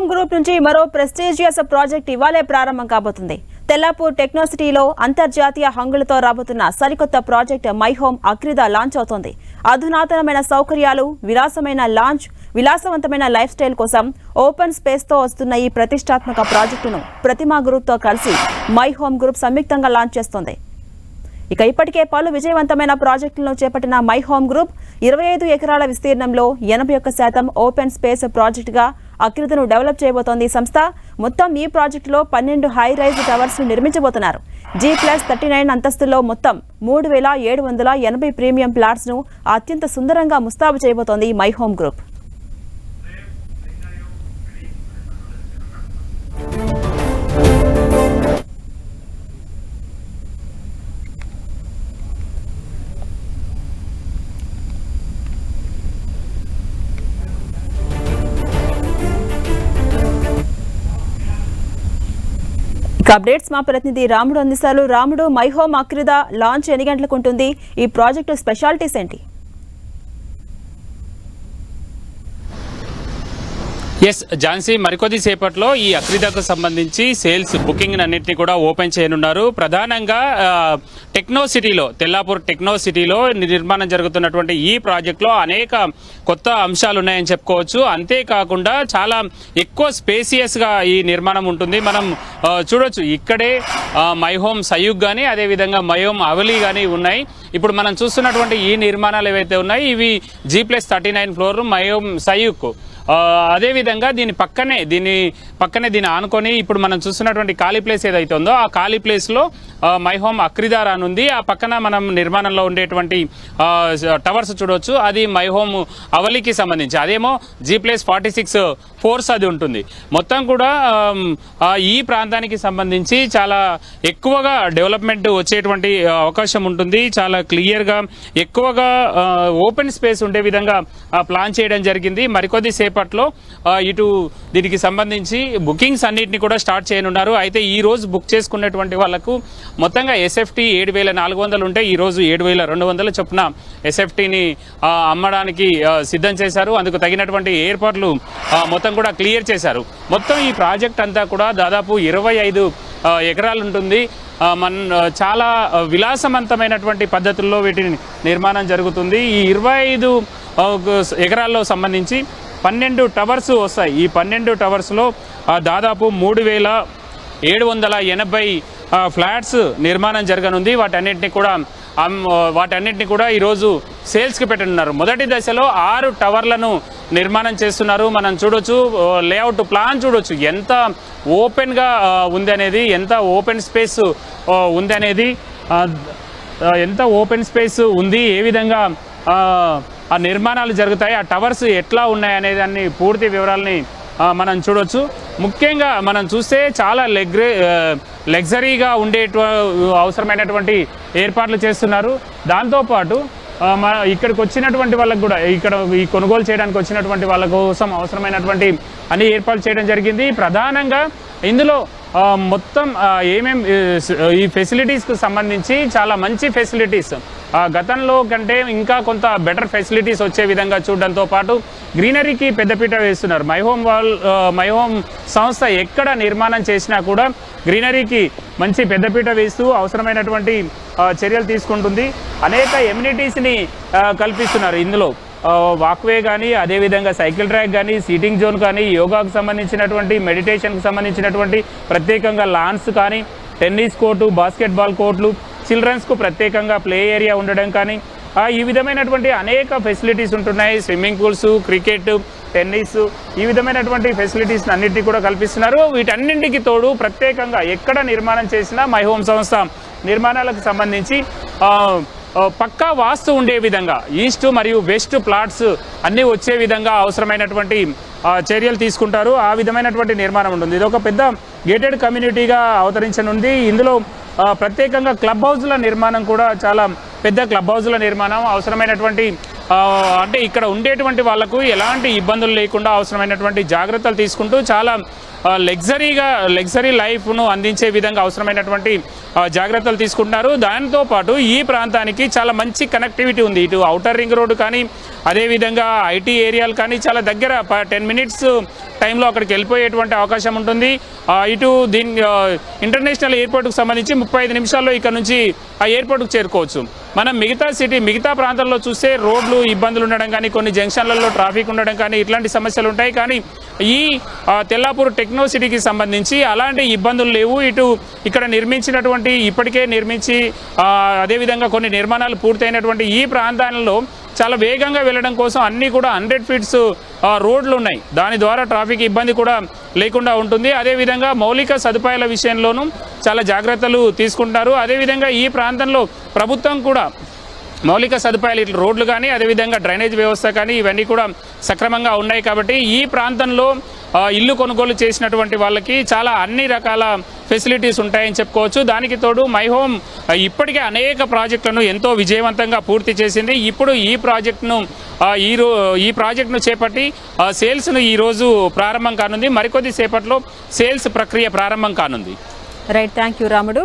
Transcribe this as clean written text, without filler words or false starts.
Home group నుంచి మరో prestigious project ఇవాళే ప్రారంభం కాబోతుంది. తెల్లాపూర్ టెక్నోసిటీలో అంతర్జాతీయ హంగులతో రాబోతున్న సరికొత్త project my home Akrida launch అవుతోంది. అధునాతనమైన సౌకర్యాలు, విలాసవంతమైన లైఫ్ స్టైల్ కోసం ఓపెన్ స్పేస్ తో వస్తున్న ఈ ప్రతిష్టాత్మక ప్రాజెక్టును ప్రతిమా గ్రూప్ తో కలిసి మై హోమ్ గ్రూప్ సంయుక్తంగా లాంచ్ చేస్తోంది. ఇప్పటికే పలు విజయవంతమైన ప్రాజెక్టులను చేపట్టిన మై హోమ్ గ్రూప్ 25 ఎకరాల విస్తీర్ణంలో 81% ఓపెన్ స్పేస్ ప్రాజెక్టుగా అక్రిదను డెవలప్ చేయబోతోంది. ఈ సంస్థ మొత్తం ఈ ప్రాజెక్టులో 12 హై రైజ్ టవర్స్ ను నిర్మించబోతున్నారు. G+39 అంతస్తులో మొత్తం 3780 ప్రీమియం ఫ్లాట్స్ ను అత్యంత సుందరంగా ముస్తాబు చేయబోతోంది మై హోమ్ గ్రూప్. అప్డేట్స్ మా ప్రతినిధి రాముడు అందిస్తారు. రాముడు, మై హోమ్ అక్రిదా లాంచ్ ఎన్ని గంటలకు ఉంటుంది? ఈ ప్రాజెక్టు స్పెషాలిటీస్ ఏంటి? ఝాన్సీ, మరికొద్ది సేపట్లో ఈ అక్రిదాకు సంబంధించి సేల్స్ బుకింగ్ అన్నింటినీ కూడా ఓపెన్ చేయనున్నారు. ప్రధానంగా టెక్నో సిటీలో, తెల్లాపూర్ టెక్నో సిటీలో నిర్మాణం జరుగుతున్నటువంటి ఈ ప్రాజెక్టులో అనేక కొత్త అంశాలు ఉన్నాయని చెప్పుకోవచ్చు. అంతేకాకుండా చాలా ఎక్కువ స్పేసియస్గా ఈ నిర్మాణం ఉంటుంది. మనం చూడొచ్చు, ఇక్కడే మై హోమ్ సయూక్ కానీ, అదేవిధంగా మై హోమ్ అవలీ కానీ ఉన్నాయి. ఇప్పుడు మనం చూస్తున్నటువంటి ఈ నిర్మాణాలు ఏవైతే ఉన్నాయి, ఇవి G+39 ఫ్లోర్ మై హోమ్ సయూక్. అదేవిధంగా దీని పక్కనే ఆనుకొని ఇప్పుడు మనం చూస్తున్నటువంటి ఖాళీ ప్లేస్ ఏదైతే ఉందో ఆ ఖాళీ ప్లేస్లో మై హోమ్ అక్రిదా రానుంది. ఆ పక్కన మనం నిర్మాణంలో ఉండేటువంటి టవర్స్ చూడవచ్చు, అది మై హోమ్ అవలీకి సంబంధించి. అదేమో G+46 ఫోర్స్ అది ఉంటుంది. మొత్తం కూడా ఈ ప్రాంతానికి సంబంధించి చాలా ఎక్కువగా డెవలప్మెంట్ వచ్చేటువంటి అవకాశం ఉంటుంది. చాలా క్లియర్గా ఎక్కువగా ఓపెన్ స్పేస్ ఉండే విధంగా ప్లాన్ చేయడం జరిగింది. మరికొద్ది సేపట్లో ఇటు దీనికి సంబంధించి బుకింగ్స్ అన్నింటినీ కూడా స్టార్ట్ చేయనున్నారు. అయితే ఈ రోజు బుక్ చేసుకున్నటువంటి వాళ్లకు మొత్తంగా SFT 7400 ఉంటే ఈరోజు 7200 చొప్పున SFTని అమ్మడానికి సిద్ధం చేశారు. అందుకు తగినటువంటి ఏర్పాట్లు మొత్తం కూడా క్లియర్ చేశారు. మొత్తం ఈ ప్రాజెక్ట్ అంతా కూడా దాదాపు 25 ఎకరాలు ఉంటుంది. చాలా విలాసవంతమైనటువంటి పద్ధతుల్లో వీటిని నిర్మాణం జరుగుతుంది. ఈ 25 ఎకరాల్లో సంబంధించి 12 టవర్స్ వస్తాయి. ఈ 12 టవర్స్లో దాదాపు 3780 ఫ్లాట్స్ నిర్మాణం జరగనుంది. వాటన్నిటిని కూడా ఈరోజు సేల్స్కి పెట్టనున్నారు. మొదటి దశలో 6 టవర్లను నిర్మాణం చేస్తున్నారు. మనం చూడొచ్చు, లేఅవుట్ ప్లాన్ చూడొచ్చు, ఎంత ఓపెన్గా ఉంది అనేది, ఎంత ఓపెన్ స్పేస్ ఉంది, ఏ విధంగా ఆ నిర్మాణాలు జరుగుతాయి, ఆ టవర్స్ ఎట్లా ఉన్నాయి అనే దాన్ని పూర్తి వివరాలని మనం చూడొచ్చు. ముఖ్యంగా మనం చూస్తే చాలా లగ్జరీగా అవసరమైనటువంటి ఏర్పాట్లు చేస్తున్నారు. దాంతోపాటు ఇక్కడికి వచ్చినటువంటి వాళ్ళకు కూడా, ఇక్కడ ఈ కొనుగోలు చేయడానికి వచ్చినటువంటి వాళ్ళ కోసం అవసరమైనటువంటి అన్ని ఏర్పాట్లు చేయడం జరిగింది. ప్రధానంగా ఇందులో మొత్తం ఈ ఫెసిలిటీస్కు సంబంధించి చాలా మంచి ఫెసిలిటీస్, గతంలో కంటే ఇంకా కొంత బెటర్ ఫెసిలిటీస్ వచ్చే విధంగా చూడడంతో పాటు గ్రీనరీకి పెద్దపీట వేస్తున్నారు. మై హోమ్ సంస్థ ఎక్కడ నిర్మాణం చేసినా కూడా గ్రీనరీకి మంచి పెద్దపీట వేస్తూ అవసరమైనటువంటి చర్యలు తీసుకుంటుంది. అనేక ఎమ్యూనిటీస్ని కల్పిస్తున్నారు. ఇందులో వాక్వే కానీ, అదేవిధంగా సైకిల్ ట్రాక్ కానీ, సీటింగ్ జోన్ కానీ, యోగాకు సంబంధించినటువంటి, మెడిటేషన్కి సంబంధించినటువంటి ప్రత్యేకంగా లాన్స్ కానీ, టెన్నిస్ కోర్టు, బాస్కెట్బాల్ కోర్టులు, చిల్డ్రన్స్కు ప్రత్యేకంగా ప్లే ఏరియా ఉండడం కానీ, ఈ విధమైనటువంటి అనేక ఫెసిలిటీస్ ఉంటున్నాయి. స్విమ్మింగ్ పూల్స్, క్రికెట్, టెన్నిస్, ఈ విధమైనటువంటి ఫెసిలిటీస్ అన్నింటినీ కూడా కల్పిస్తున్నారు. వీటన్నింటికి తోడు ప్రత్యేకంగా ఎక్కడ నిర్మాణం చేసినా మై హోమ్ సంస్థ నిర్మాణాలకు సంబంధించి పక్కా వాస్తు ఉండే విధంగా ఈస్ట్ మరియు వెస్ట్ ప్లాట్స్ అన్నీ వచ్చే విధంగా అవసరమైనటువంటి చర్యలు తీసుకుంటారు. ఆ విధమైనటువంటి నిర్మాణం ఉంటుంది. ఇది ఒక పెద్ద గేటెడ్ కమ్యూనిటీగా అవతరించనుంది. ఇందులో ప్రత్యేకంగా క్లబ్ హౌస్ల నిర్మాణం కూడా, చాలా పెద్ద క్లబ్ హౌస్ల నిర్మాణం అవసరమైనటువంటి, అంటే ఇక్కడ ఉండేటువంటి వాళ్లకు ఎలాంటి ఇబ్బందులు లేకుండా అవసరమైనటువంటి జాగ్రత్తలు తీసుకుంటూ చాలా లగ్జరీ లైఫ్ను అందించే విధంగా అవసరమైనటువంటి జాగ్రత్తలు తీసుకుంటున్నారు. దాంతోపాటు ఈ ప్రాంతానికి చాలా మంచి కనెక్టివిటీ ఉంది. ఇటు ఔటర్ రింగ్ రోడ్డు కానీ, అదేవిధంగా ఐటీ ఏరియాలు కానీ చాలా దగ్గర 10 మినిట్స్ టైంలో అక్కడికి వెళ్ళిపోయేటువంటి అవకాశం ఉంటుంది. ఇటు ఇంటర్నేషనల్ ఎయిర్పోర్ట్కి సంబంధించి 35 నిమిషాల్లో ఇక్కడ నుంచి ఆ ఎయిర్పోర్ట్కి చేరుకోవచ్చు. మనం మిగతా ప్రాంతాల్లో చూస్తే రోడ్లు ఇబ్బందులు ఉండడం కానీ, కొన్ని జంక్షన్లలో ట్రాఫిక్ ఉండడం కానీ ఇట్లాంటి సమస్యలు ఉంటాయి. కానీ ఈ తెల్లాపూర్ టెక్నో సిటీకి సంబంధించి అలాంటి ఇబ్బందులు లేవు. ఇక్కడ నిర్మించినటువంటి ఇప్పటికే నిర్మించి అదేవిధంగా కొన్ని నిర్మాణాలు పూర్తయినటువంటి ఈ ప్రాంతాలలో చాలా వేగంగా వెళ్ళడం కోసం అన్నీ కూడా 100 ఫీట్స్ రోడ్లు ఉన్నాయి. దాని ద్వారా ట్రాఫిక్ ఇబ్బంది కూడా లేకుండా ఉంటుంది. అదేవిధంగా మౌలిక సదుపాయాల విషయంలోనూ చాలా జాగ్రత్తలు తీసుకుంటారు. అదేవిధంగా ఈ ప్రాంతంలో ప్రభుత్వం కూడా మౌలిక సదుపాయాలు ఇట్లా రోడ్లు కానీ అదేవిధంగా డ్రైనేజ్ వ్యవస్థ కానీ ఇవన్నీ కూడా సక్రమంగా ఉన్నాయి. కాబట్టి ఈ ప్రాంతంలో ఇల్లు కొనుగోలు చేసినటువంటి వాళ్ళకి చాలా అన్ని రకాల ఫెసిలిటీస్ ఉంటాయని చెప్పుకోవచ్చు. దానికి తోడు మై హోమ్ ఇప్పటికే అనేక ప్రాజెక్టులను ఎంతో విజయవంతంగా పూర్తి చేసింది. ఇప్పుడు ఈ ప్రాజెక్టును చేపట్టి సేల్స్ను ఈరోజు ప్రారంభం కానుంది. మరికొద్ది సేపట్లో సేల్స్ ప్రక్రియ ప్రారంభం కానుంది. రైట్, థ్యాంక్ యూ రాముడు.